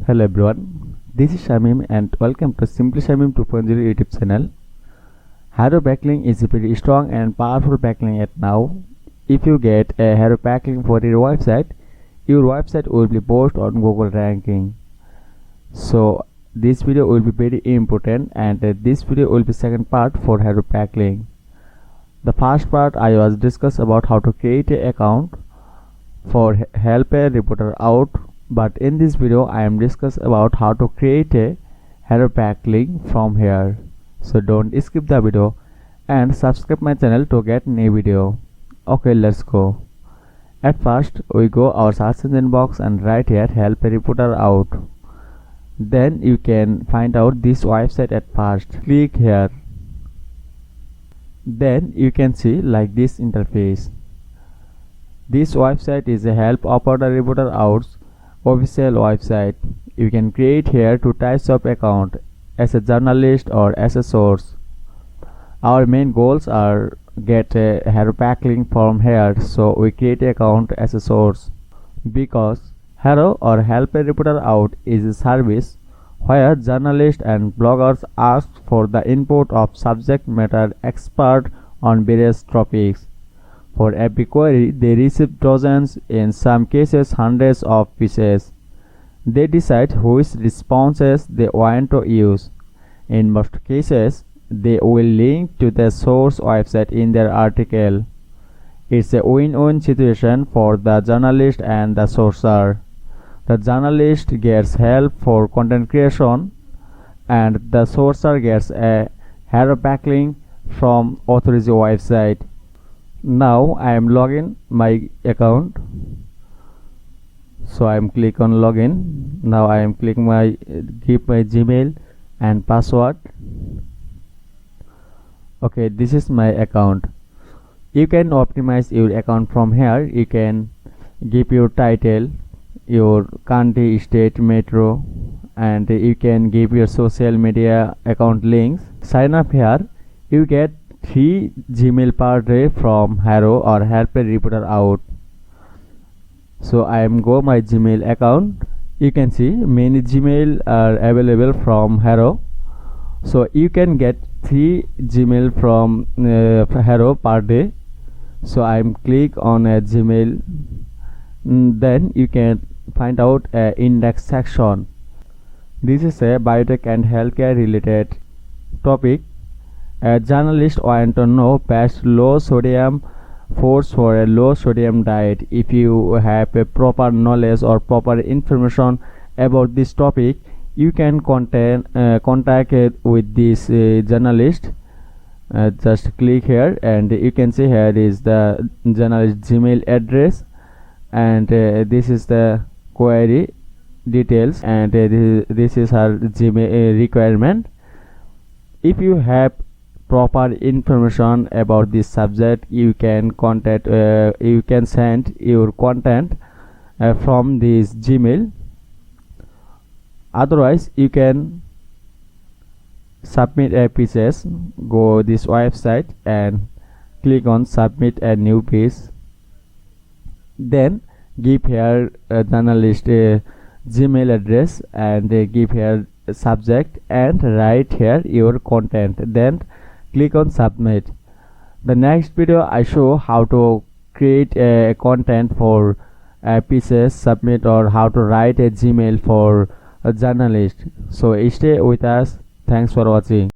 Hello everyone, this is Shamim and welcome to Simply Shamim 2.0 YouTube channel. Haro backlink is a pretty strong and powerful backlink at now. If you get a Haro backlink for your website will be posted on Google ranking. So this video will be very important, and this video will be second part for Haro backlink. The first part I was discuss about how to create an account for help a reporter out. But in this video I am discuss about how to create a Haro backlink from here. So don't skip the video and subscribe my channel to get new video. Okay, let's go. At first we go our search engine box and write here help a reporter out. Then you can find out this website at first. Click here. Then you can see like this interface. This website is a help operator reporter outs official website. You can create here two types of account, as a journalist or as a source. Our main goals are get a Haro backlink from here, so we create an account as a source. Because Haro or help a reporter out is a service where journalists and bloggers ask for the input of subject matter expert on various topics. For every query, they receive dozens, in some cases hundreds of pieces. They decide which responses they want to use. In most cases, they will link to the source website in their article. It's a win-win situation for the journalist and the sourcer. The journalist gets help for content creation, and the sourcer gets a Haro backlink from authority website. Now I am logging my account, so I am click on login. Now I am click my give my Gmail and password. Okay, this is my account. You can optimize your account from here. You can give your title, your country, state, metro, and you can give your social media account links. Sign up here. You get 3 Gmail per day from Haro or help a reporter out. So I am go my Gmail account. You can see many Gmail are available from Haro. So you can get 3 Gmail from Haro per day. So I am click on a Gmail. Then you can find out a index section. This is a biotech and healthcare related topic. A journalist want to know best low sodium foods for a low sodium diet. If you have a proper knowledge or proper information about this topic, you can contact with this journalist. Just click here and you can see here is the journalist Gmail address, and this is the query details, and this is her Gmail requirement. If you have proper information about this subject, you can contact you can send your content from this Gmail. Otherwise you can submit a pieces. Go this website and click on submit a new piece. Then give here journalist Gmail address and give here subject and write here your content. Then click on submit. The next video I show how to create a content for pieces submit, or how to write a Gmail for a journalist. So stay with us. Thanks for watching.